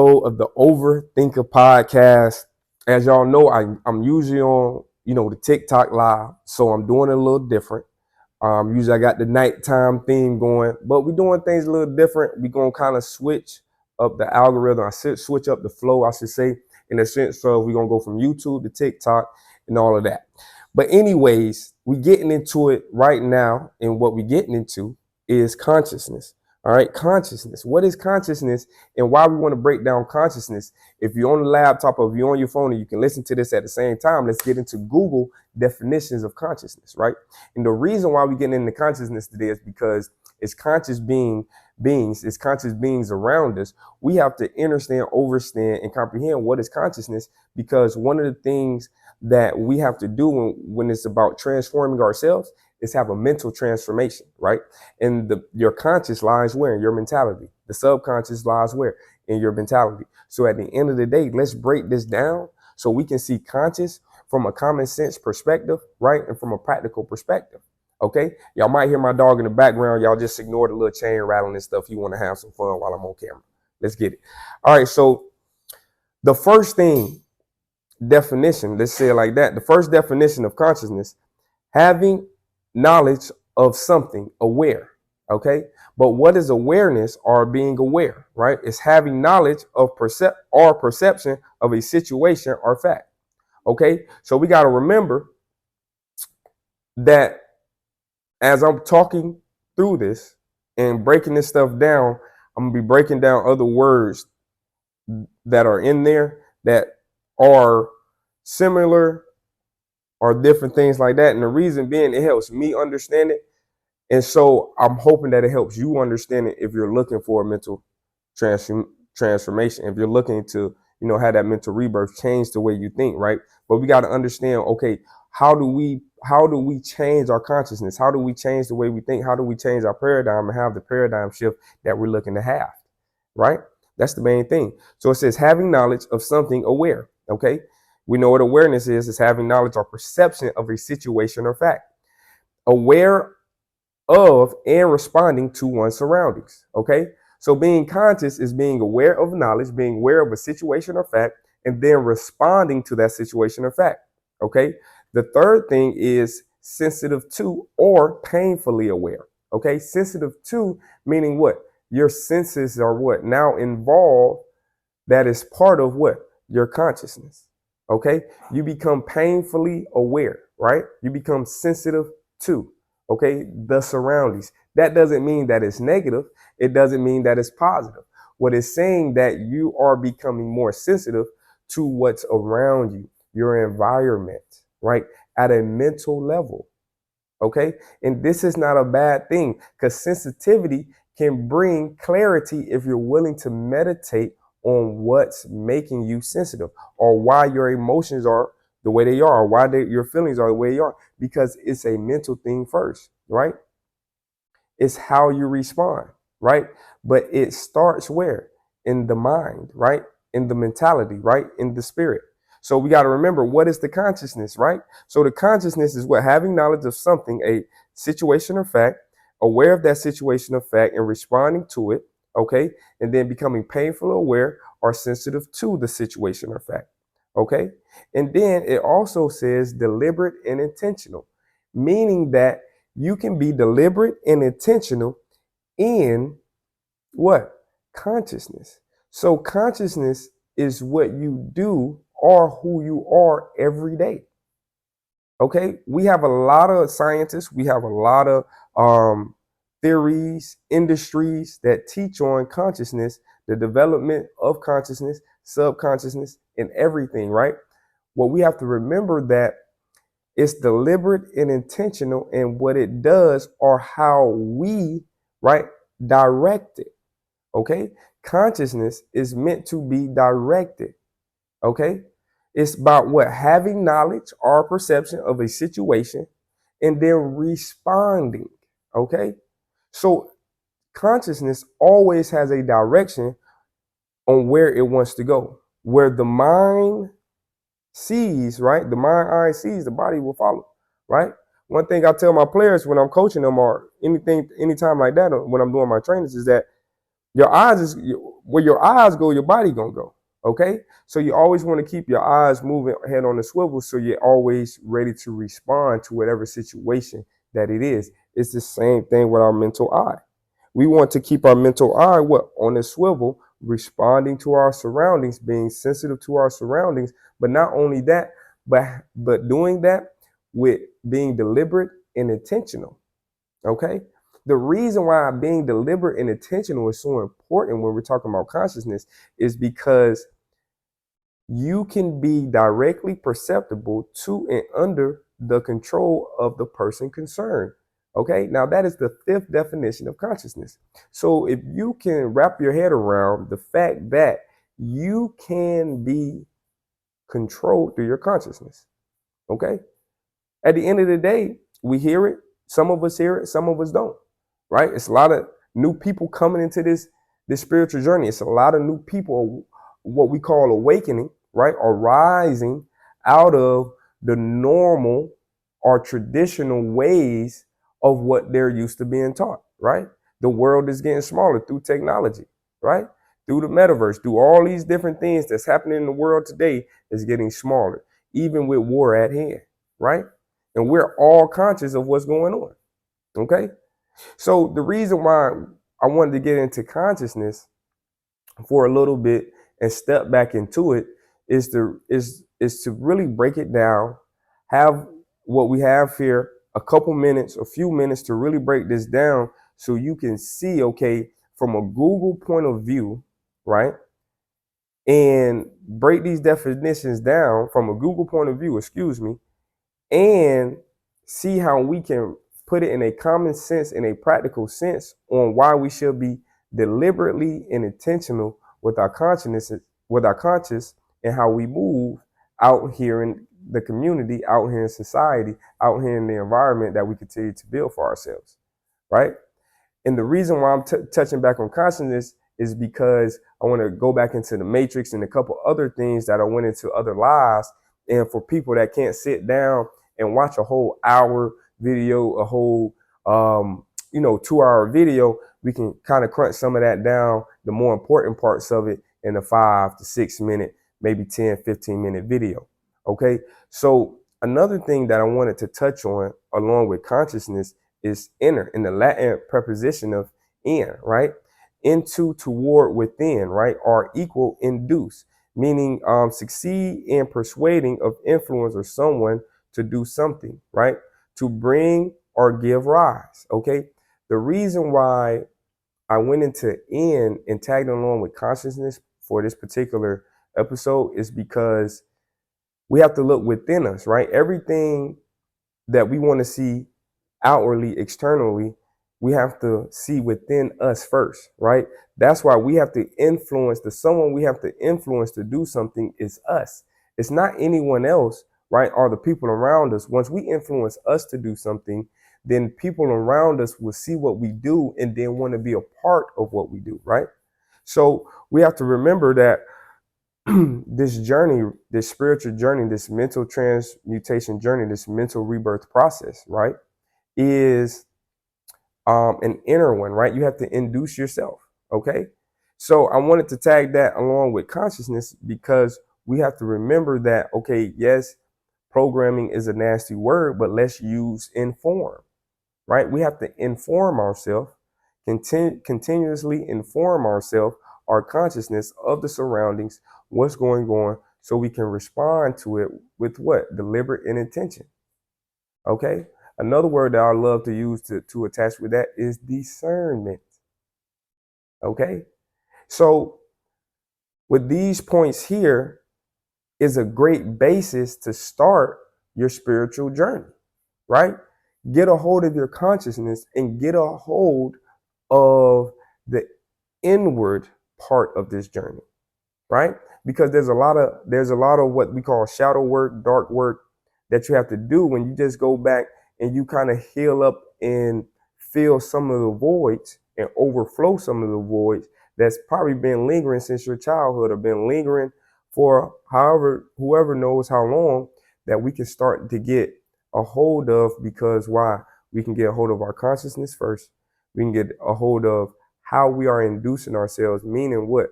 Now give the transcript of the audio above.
Of the Overthinker podcast. As y'all know, I'm usually on, the TikTok live, so I'm doing it a little different. Usually I got the nighttime theme going, but we're doing things a little different. We're gonna kind of switch up the algorithm. Switch up the flow, I should say, in the sense of we're gonna go from YouTube to TikTok and all of that. But anyways, we're getting into it right now, and what we're getting into is consciousness. All right, consciousness. What is consciousness and why we want to break down consciousness? If you're on the laptop or if you're on your phone and you can listen to this at the same time, let's get into Google definitions of consciousness, right? And the reason why we're getting into consciousness today is because it's it's conscious beings around us. We have to understand, understand, and comprehend what is consciousness, because one of the things that we have to do when it's about transforming ourselves is have a mental transformation, right? And your conscious lies where? In your mentality. The subconscious lies where? In your mentality. So at the end of the day, let's break this down so we can see conscious from a common sense perspective, right? And from a practical perspective. Okay? Y'all might hear my dog in the background. Y'all just ignore the little chain rattling and stuff. You want to have some fun while I'm on camera. Let's get it. All right. So the first definition, let's say it like that. The first definition of consciousness, having knowledge of something, aware. Okay. But what is awareness or being aware, right? It's having knowledge of perception of a situation or fact. Okay. So we got to remember that as I'm talking through this and breaking this stuff down, I'm going to be breaking down other words that are in there that are similar or different things like that. And the reason being, it helps me understand it. And so I'm hoping that it helps you understand it if you're looking for a mental transformation, if you're looking to, have that mental rebirth, change the way you think, right? But we got to understand, okay, how do we change our consciousness? How do we change the way we think? How do we change our paradigm and have the paradigm shift that we're looking to have, right? That's the main thing. So it says having knowledge of something, aware, okay? We know what awareness is having knowledge or perception of a situation or fact. Aware of and responding to one's surroundings, okay? So being conscious is being aware of knowledge, being aware of a situation or fact, and then responding to that situation or fact, okay? The third thing is sensitive to or painfully aware, okay? Sensitive to meaning what? Your senses are what? Now involved, that is part of what? Your consciousness, okay? You become painfully aware, right? You become sensitive to, okay, the surroundings. That doesn't mean that it's negative. It doesn't mean that it's positive. What it's saying that you are becoming more sensitive to what's around you, your environment, right? At a mental level, okay? And this is not a bad thing, because sensitivity can bring clarity if you're willing to meditate on what's making you sensitive, or why your emotions are the way they are, or why your feelings are the way they are, because it's a mental thing first, right? It's how you respond, right? But it starts where? In the mind, right? In the mentality, right? In the spirit. So we got to remember, what is the consciousness, right? So the consciousness is what? Having knowledge of something, a situation or fact, aware of that situation or fact and responding to it, okay? And then becoming painfully aware or sensitive to the situation or fact, okay? And then it also says deliberate and intentional, meaning that you can be deliberate and intentional in what? Consciousness. So consciousness is what you do or who you are every day. Okay, we have a lot of scientists, we have a lot of theories, industries that teach on consciousness, the development of consciousness, subconsciousness, and everything, right? What we have to remember that it's deliberate and intentional in what it does or how we, right, direct it. Okay, consciousness is meant to be directed. Okay, it's about what? Having knowledge or perception of a situation and then responding. Okay, so consciousness always has a direction on where it wants to go. Where the mind sees, right? The mind eye sees, the body will follow, right? One thing I tell my players when I'm coaching them or anytime like that, or when I'm doing my trainings, is that Your eyes is where your eyes go, your body gonna go. Okay, so you always want to keep your eyes moving, head on the swivel, so you're always ready to respond to whatever situation that it is. It's the same thing with our mental eye. We want to keep our mental eye what on the swivel, responding to our surroundings, being sensitive to our surroundings. But not only that, but doing that with being deliberate and intentional. Okay. The reason why being deliberate and intentional is so important when we're talking about consciousness is because you can be directly perceptible to and under the control of the person concerned. Okay, now that is the fifth definition of consciousness. So if you can wrap your head around the fact that you can be controlled through your consciousness, okay, at the end of the day, we hear it. Some of us hear it, some of us don't. Right? It's a lot of new people coming into this spiritual journey. It's a lot of new people, what we call awakening, right? Or rising out of the normal or traditional ways of what they're used to being taught, right? The world is getting smaller through technology, right? Through the metaverse, through all these different things that's happening in the world today is getting smaller, even with war at hand, right? And we're all conscious of what's going on. Okay. So the reason why I wanted to get into consciousness for a little bit and step back into it is to really break it down, have what we have here, a couple minutes, a few minutes to really break this down so you can see, okay, from a Google point of view, right? And break these definitions down from a Google point of view, excuse me, and see how we can put it in a common sense, in a practical sense, on why we should be deliberately and intentional with our consciousness, with our conscious, and how we move out here in the community, out here in society, out here in the environment that we continue to build for ourselves, right? And the reason why I'm touching back on consciousness is because I want to go back into the matrix and a couple other things that I went into other lives. And for people that can't sit down and watch a whole hour video, a whole, 2 hour video, we can kind of crunch some of that down, the more important parts of it in a 5 to 6 minute, maybe 10, 15-minute video. Okay. So another thing that I wanted to touch on along with consciousness is inner, in the Latin preposition of in, right? Into, toward, within, right? Or equal, induce, meaning succeed in persuading of influence or someone to do something, right? To bring or give rise, okay? The reason why I went into in and tagged along with consciousness for this particular episode is because we have to look within us, right? Everything that we want to see outwardly, externally, we have to see within us first, right? That's why we have to influence the someone we have to influence to do something is us. It's not anyone else, right? Or the people around us. Once we influence us to do something, then people around us will see what we do and then want to be a part of what we do, right? So we have to remember that this journey, this spiritual journey, this mental transmutation journey, this mental rebirth process, right, is an inner one, right? You have to induce yourself. Okay. So I wanted to tag that along with consciousness because we have to remember that, okay, yes, programming is a nasty word, but let's use inform, right? We have to inform ourselves, continuously inform ourselves, our consciousness of the surroundings, what's going on, so we can respond to it with what? Deliberate and intention. Okay. Another word that I love to use to attach with that is discernment. Okay. So with these points here is a great basis to start your spiritual journey, right? Get a hold of your consciousness and get a hold of the inward part of this journey, right? Because there's a lot of what we call shadow work, dark work that you have to do when you just go back and you kind of heal up and fill some of the voids and overflow some of the voids that's probably been lingering since your childhood or been lingering for whoever knows how long, that we can start to get a hold of. Because why? We can get a hold of our consciousness first. We can get a hold of how we are inducing ourselves, meaning what?